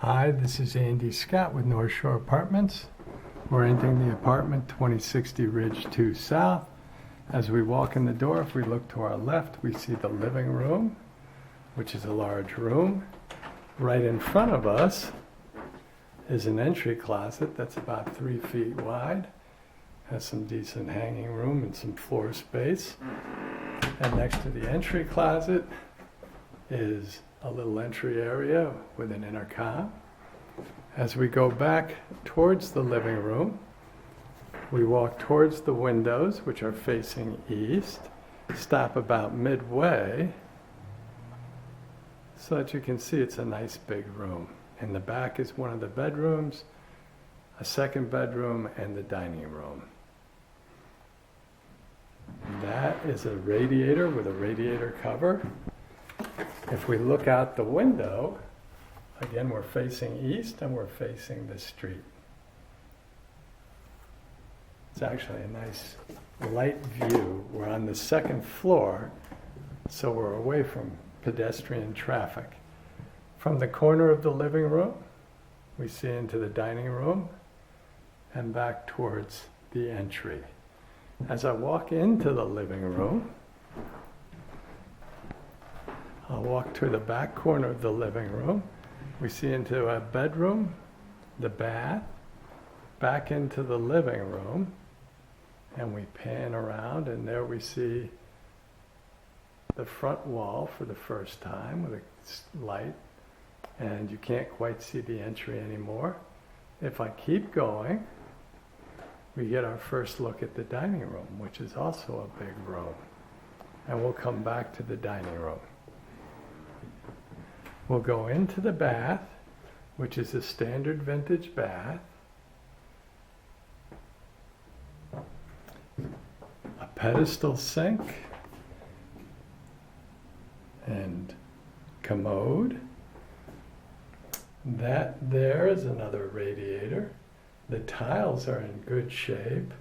Hi, this is Andy Scott with North Shore Apartments. We're entering the apartment 2060 Ridge 2 South. As we walk in the door, if we look to our left, we see the living room, which is a large room. Right in front of us is an entry closet that's about 3 feet wide. Has some decent hanging room and some floor space. And next to the entry closet is a little entry area with an intercom. As we go back towards the living room, we walk towards the windows, which are facing east, stop about midway, so that you can see it's a nice big room. In the back is one of the bedrooms, a second bedroom, and the dining room. That is a radiator with a radiator cover. If we look out the window, again, we're facing east and we're facing the street. It's actually a nice light view. We're on the second floor, so we're away from pedestrian traffic. From the corner of the living room, we see into the dining room and back towards the entry. As I walk into the living room, I'll walk to the back corner of the living room. We see into a bedroom, the bath, back into the living room, and we pan around, and there we see the front wall for the first time with a light, and you can't quite see the entry anymore. If I keep going, we get our first look at the dining room, which is also a big room. And we'll come back to the dining room. We'll go into the bath, which is a standard vintage bath. A pedestal sink and commode. That there is another radiator. The tiles are in good shape.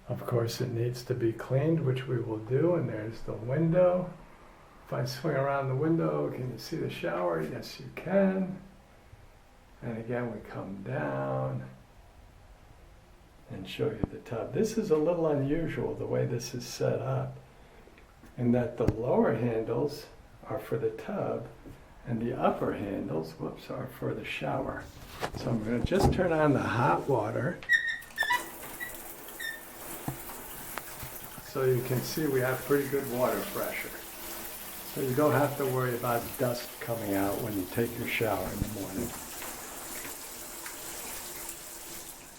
Of course, it needs to be cleaned, which we will do, and there's the window. If I swing around the window, can you see the shower? Yes, you can. And again, we come down and show you the tub. This is a little unusual, the way this is set up, in that the lower handles are for the tub, and the upper handles, are for the shower. So I'm going to just turn on the hot water so you can see we have pretty good water pressure. So you don't have to worry about dust coming out when you take your shower in the morning.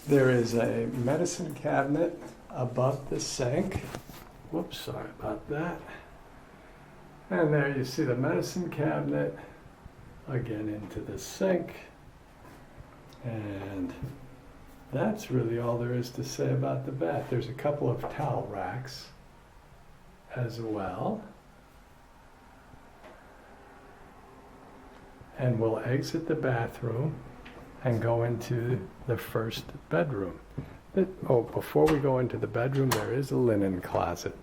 There is a medicine cabinet above the sink. Whoops, sorry about that. And there you see the medicine cabinet, again into the sink. And that's really all there is to say about the bath. There's a couple of towel racks as well. And we'll exit the bathroom and go into the first bedroom. Before we go into the bedroom, there is a linen closet.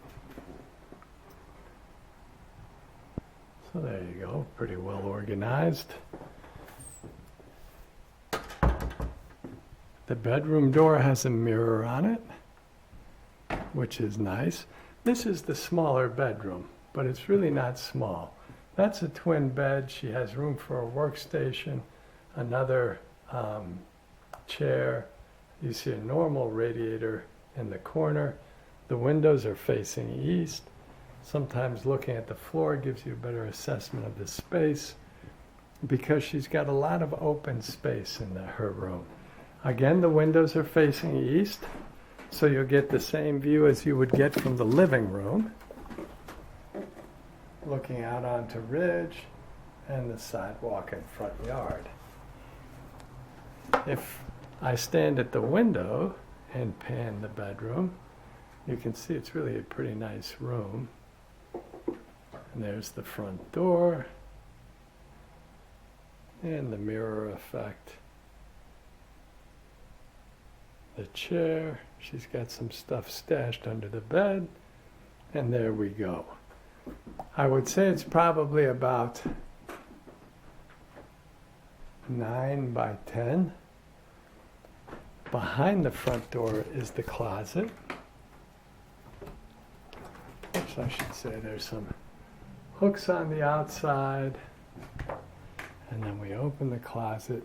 So there you go, pretty well organized. The bedroom door has a mirror on it, which is nice. This is the smaller bedroom, but it's really not small. That's a twin bed. She has room for a workstation, another chair. You see a normal radiator in the corner. The windows are facing east. Sometimes looking at the floor gives you a better assessment of the space because she's got a lot of open space in her room. Again, the windows are facing east, so you'll get the same view as you would get from the living room, looking out onto Ridge and the sidewalk and front yard. If I stand at the window and pan the bedroom, you can see it's really a pretty nice room. And there's the front door and the mirror effect. The chair, she's got some stuff stashed under the bed, and there we go. I would say it's probably about 9 by 10. Behind the front door is the closet. Oops, I should say there's some hooks on the outside. And then we open the closet.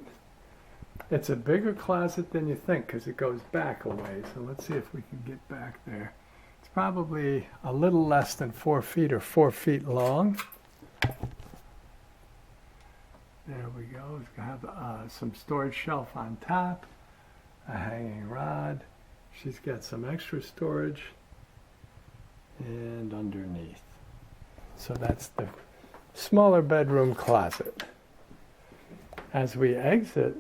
It's a bigger closet than you think because it goes back a ways. So let's see if we can get back there. It's probably a little less than 4 feet or 4 feet long. There we go. It's going to have some storage shelf on top, a hanging rod. She's got some extra storage and underneath. So that's the smaller bedroom closet. As we exit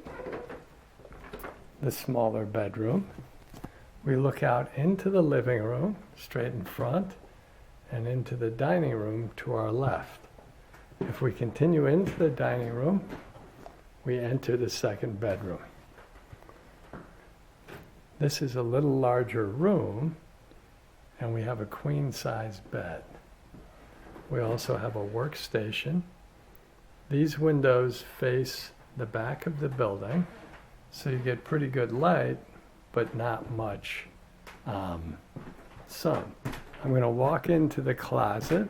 the smaller bedroom, we look out into the living room, straight in front, and into the dining room to our left. If we continue into the dining room, we enter the second bedroom. This is a little larger room, and we have a queen-size bed. We also have a workstation. These windows face the back of the building, so you get pretty good light, but not much sun. I'm going to walk into the closet,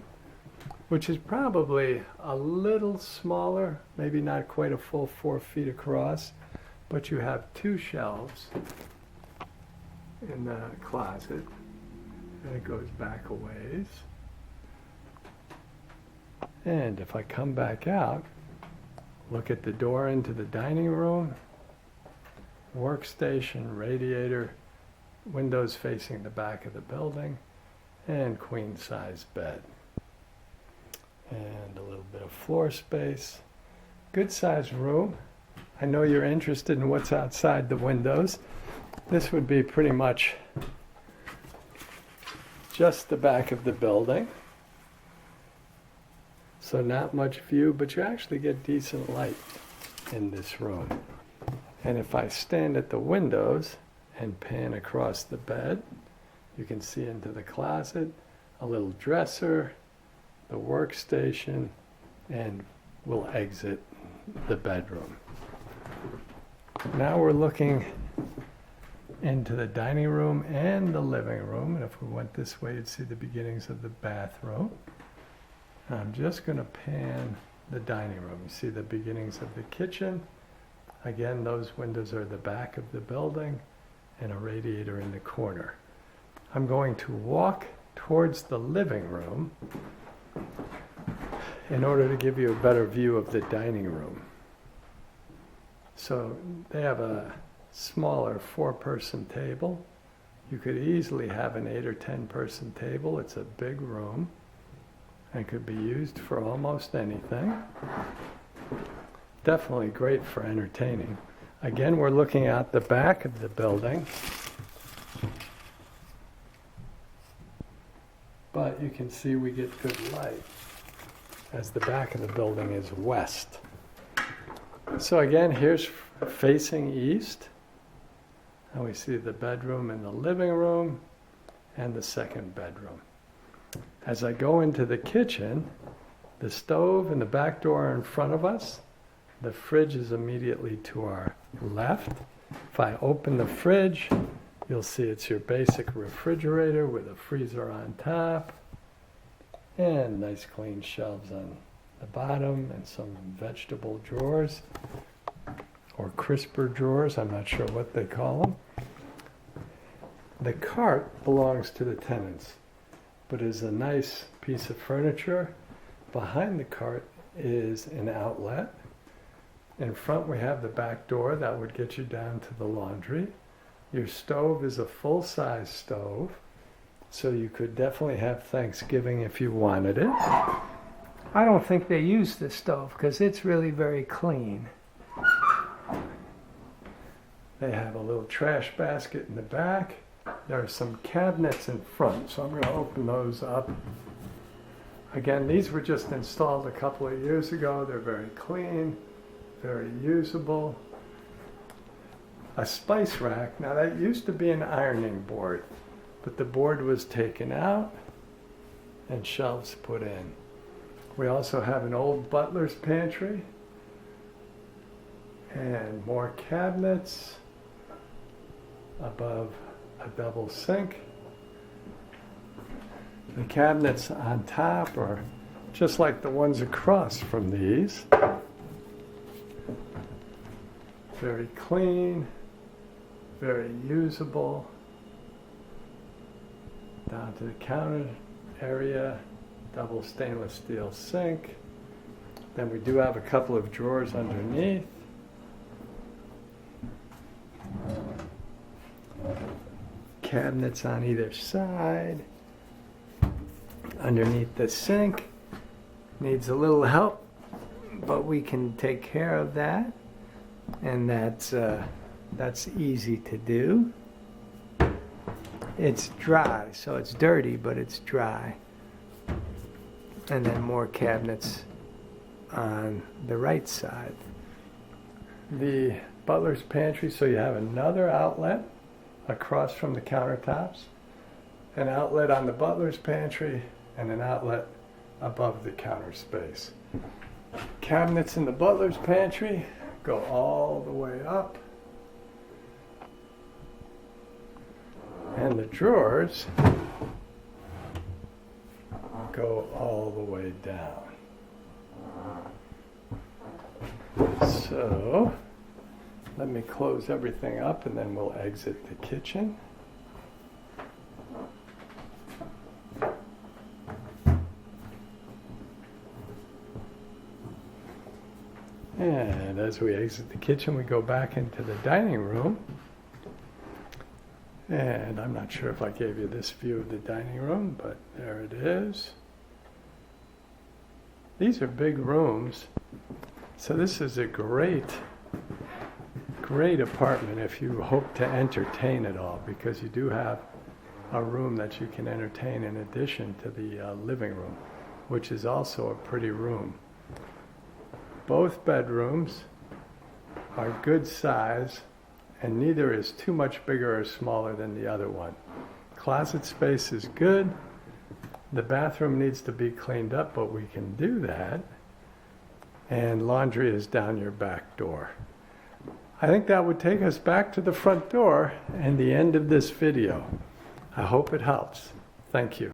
which is probably a little smaller, maybe not quite a full 4 feet across, but you have 2 shelves in the closet, and it goes back a ways. And if I come back out, look at the door into the dining room, workstation, radiator, windows facing the back of the building, and queen-size bed. And a little bit of floor space. Good-sized room. I know you're interested in what's outside the windows. This would be pretty much just the back of the building. So not much view, but you actually get decent light in this room. And if I stand at the windows and pan across the bed, you can see into the closet, a little dresser, the workstation, and we'll exit the bedroom. Now we're looking into the dining room and the living room. And if we went this way, you'd see the beginnings of the bathroom. I'm just going to pan the dining room. You see the beginnings of the kitchen. Again, those windows are the back of the building and a radiator in the corner. I'm going to walk towards the living room in order to give you a better view of the dining room. So they have a smaller 4-person table. You could easily have an 8 or 10-person table. It's a big room and could be used for almost anything. Definitely great for entertaining. Again, we're looking at the back of the building, but you can see we get good light as the back of the building is west. So again, here's facing east, and we see the bedroom and the living room and the second bedroom. As I go into the kitchen, the stove and the back door are in front of us. The fridge is immediately to our left. If I open the fridge, you'll see it's your basic refrigerator with a freezer on top and nice clean shelves on the bottom and some vegetable drawers or crisper drawers. I'm not sure what they call them. The cart belongs to the tenants, but is a nice piece of furniture. Behind the cart is an outlet. In front we have the back door that would get you down to the laundry. Your stove is a full-size stove, so you could definitely have Thanksgiving if you wanted it. I don't think they use this stove because it's really very clean. They have a little trash basket in the back. There are some cabinets in front, so I'm going to open those up. Again, these were just installed a couple of years ago. They're very clean, very usable. A spice rack. Now that used to be an ironing board, but the board was taken out and shelves put in. We also have an old butler's pantry. And more cabinets above a double sink. The cabinets on top are just like the ones across from these. Very clean, very usable. Down to the counter area, double stainless steel sink. Then we do have a couple of drawers underneath. Cabinets on either side. Underneath the sink. Needs a little help, but we can take care of that. And that's easy to do. It's dry, so it's dirty, but it's dry. And then more cabinets on the right side. The butler's pantry, so you have another outlet across from the countertops, an outlet on the butler's pantry, and an outlet above the counter space. Cabinets in the butler's pantry go all the way up. And the drawers go all the way down. So, let me close everything up and then we'll exit the kitchen. And as we exit the kitchen, we go back into the dining room. And I'm not sure if I gave you this view of the dining room, but there it is. These are big rooms. So this is a great apartment if you hope to entertain at all, because you do have a room that you can entertain in addition to the living room, which is also a pretty room. Both bedrooms are good size, and neither is too much bigger or smaller than the other one. Closet space is good. The bathroom needs to be cleaned up, but we can do that. And laundry is down your back door. I think that would take us back to the front door and the end of this video. I hope it helps. Thank you.